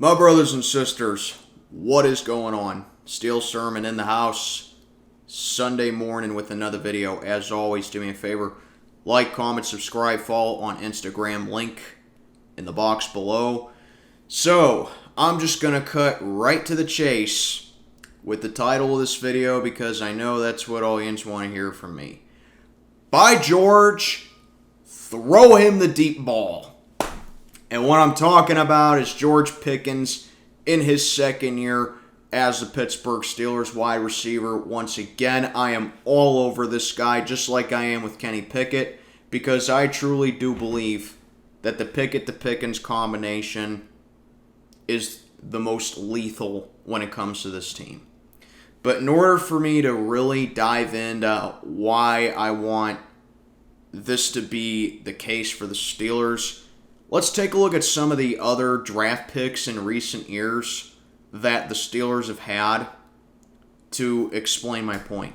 My brothers and sisters, what is going on? Steel Sermon in the house, Sunday morning with another video. As always, do me a favor, like, comment, subscribe, follow on Instagram, link in the box below. So, I'm just going to cut right to the chase with the title of this video because I know that's what all yinz want to hear from me. By George, throw him the deep ball. And what I'm talking about is George Pickens in his second year as the Pittsburgh Steelers wide receiver. Once again, I am all over this guy just like I am with Kenny Pickett because I truly do believe that the Pickett to Pickens combination is the most lethal when it comes to this team. But in order for me to really dive into why I want this to be the case for the Steelers, let's take a look at some of the other draft picks in recent years that the Steelers have had to explain my point.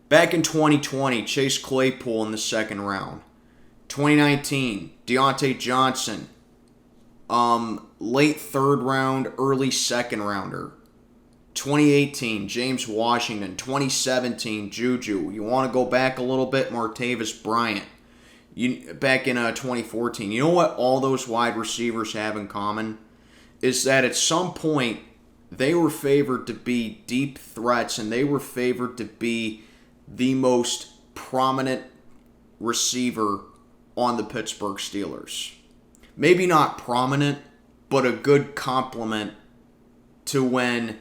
Back in 2020, Chase Claypool in the second round. 2019, Deontay Johnson, late third round, early second rounder. 2018, James Washington. 2017, Juju. You want to go back a little bit, Martavis Bryant. Back in 2014, you know what all those wide receivers have in common? Is that at some point, they were favored to be deep threats, and they were favored to be the most prominent receiver on the Pittsburgh Steelers. Maybe not prominent, but a good complement to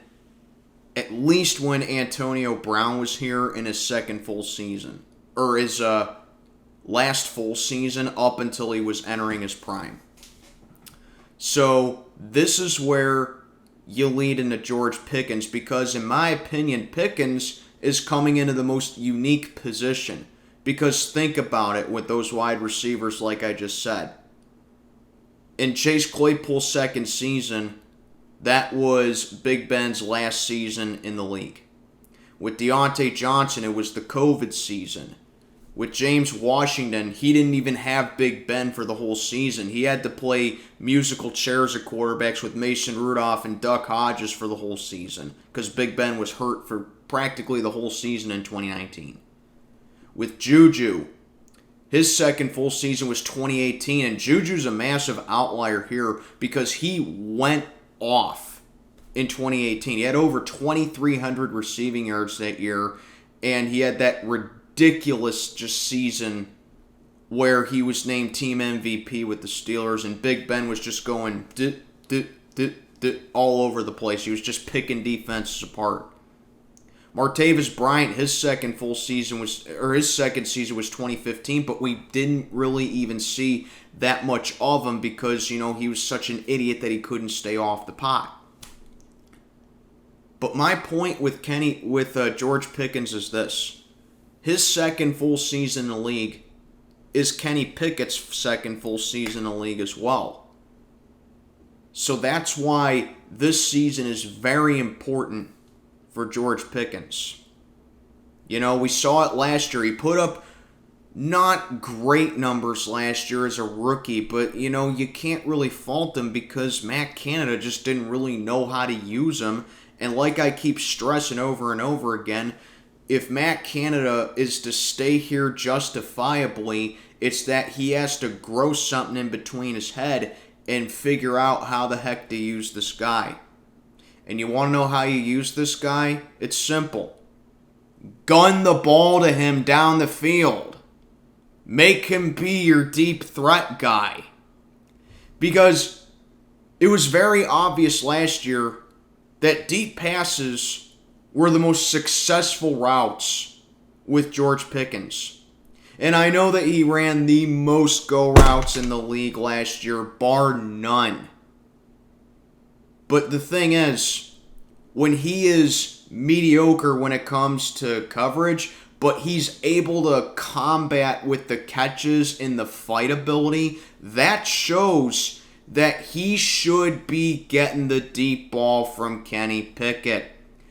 at least when Antonio Brown was here in his second full season. Or his last full season up until he was entering his prime. So this is where you lead into George Pickens because in my opinion, Pickens is coming into the most unique position. Because think about it with those wide receivers like I just said. In Chase Claypool's second season, that was Big Ben's last season in the league. With Deontay Johnson, it was the COVID season. With James Washington, he didn't even have Big Ben for the whole season. He had to play musical chairs at quarterbacks with Mason Rudolph and Duck Hodges for the whole season because Big Ben was hurt for practically the whole season in 2019. With Juju, his second full season was 2018, and Juju's a massive outlier here because he went off in 2018. He had over 2,300 receiving yards that year, and he had that ridiculous just season where he was named team MVP with the Steelers, and Big Ben was just going all over the place. He was just picking defenses apart. Martavis Bryant, his second season was 2015, but we didn't really even see that much of him because, he was such an idiot that he couldn't stay off the pot. But my point with George Pickens is this. His second full season in the league is Kenny Pickett's second full season in the league as well. So that's why this season is very important for George Pickens. We saw it last year. He put up not great numbers last year as a rookie, but, you can't really fault him because Matt Canada just didn't really know how to use him. And like I keep stressing over and over again, if Matt Canada is to stay here justifiably, it's that he has to grow something in between his head and figure out how the heck to use this guy. And you want to know how you use this guy? It's simple. Gun the ball to him down the field. Make him be your deep threat guy. Because it was very obvious last year that deep passes were the most successful routes with George Pickens. And I know that he ran the most go routes in the league last year, bar none. But the thing is, when he is mediocre when it comes to coverage, but he's able to combat with the catches and the fight ability, that shows that he should be getting the deep ball from Kenny Pickett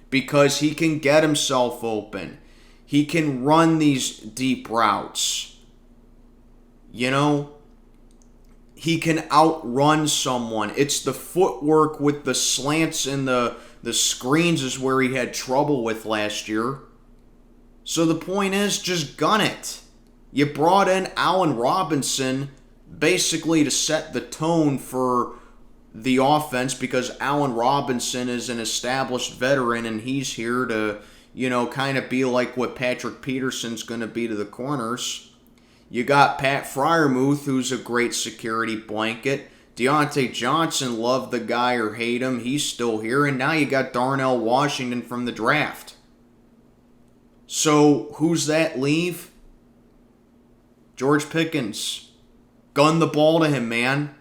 because he can get himself open. He can run these deep routes. he can outrun someone. It's the footwork with the slants and the screens is where he had trouble with last year. So the point is, just gun it. You brought in Allen Robinson basically to set the tone for the offense because Allen Robinson is an established veteran and he's here to, kind of be like what Patrick Peterson's going to be to the corners. You got Pat Freiermuth, who's a great security blanket. Deontay Johnson, love the guy or hate him, he's still here. And now you got Darnell Washington from the draft. So who's that leave? George Pickens. Gun the ball to him, man.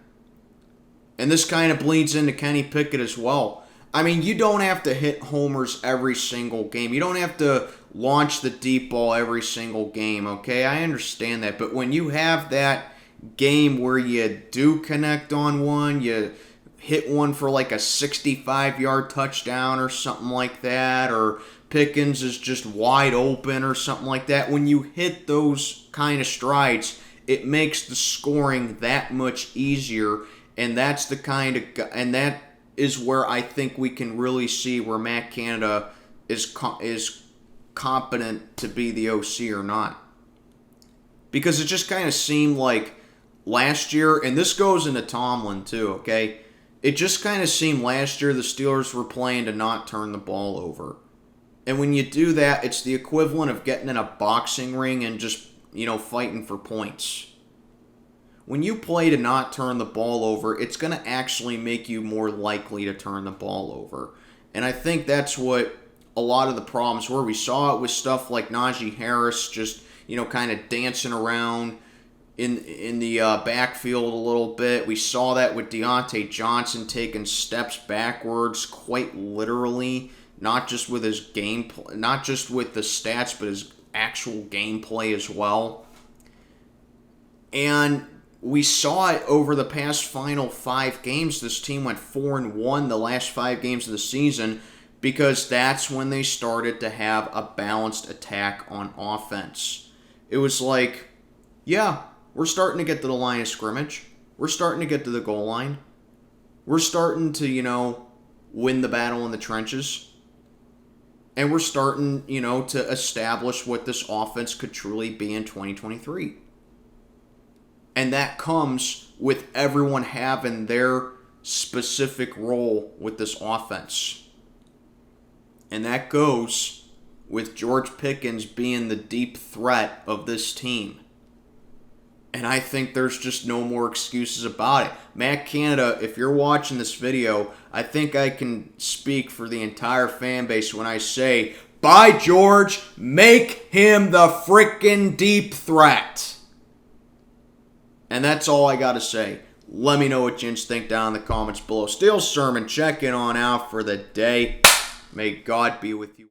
And this kind of bleeds into Kenny Pickett as well. I mean, you don't have to hit homers every single game. You don't have to launch the deep ball every single game, okay? I understand that. But when you have that game where you do connect on one, you hit one for like a 65-yard touchdown or something like that, or Pickens is just wide open or something like that, when you hit those kind of strides, it makes the scoring that much easier. And that's the kind of, and that is where I think we can really see where Matt Canada is competent to be the OC or not. Because it just kind of seemed like last year, and this goes into Tomlin too, okay? It just kind of seemed last year the Steelers were playing to not turn the ball over. And when you do that, it's the equivalent of getting in a boxing ring and just, fighting for points. When you play to not turn the ball over, it's going to actually make you more likely to turn the ball over. And I think that's what a lot of the problems were. We saw it with stuff like Najee Harris just, kind of dancing around in the backfield a little bit. We saw that with Deontay Johnson taking steps backwards quite literally, not just with his gameplay, not just with the stats, but his actual gameplay as well. And we saw it over the past final 5 games. This team went 4-1 the last 5 games of the season because that's when they started to have a balanced attack on offense. It was like, yeah, we're starting to get to the line of scrimmage. We're starting to get to the goal line. We're starting to, win the battle in the trenches. And we're starting, to establish what this offense could truly be in 2023. And that comes with everyone having their specific role with this offense. And that goes with George Pickens being the deep threat of this team. And I think there's just no more excuses about it. Matt Canada, if you're watching this video, I think I can speak for the entire fan base when I say, by George, make him the frickin' deep threat. And that's all I got to say. Let me know what you think down in the comments below. Steel Sermon checking on out for the day. May God be with you.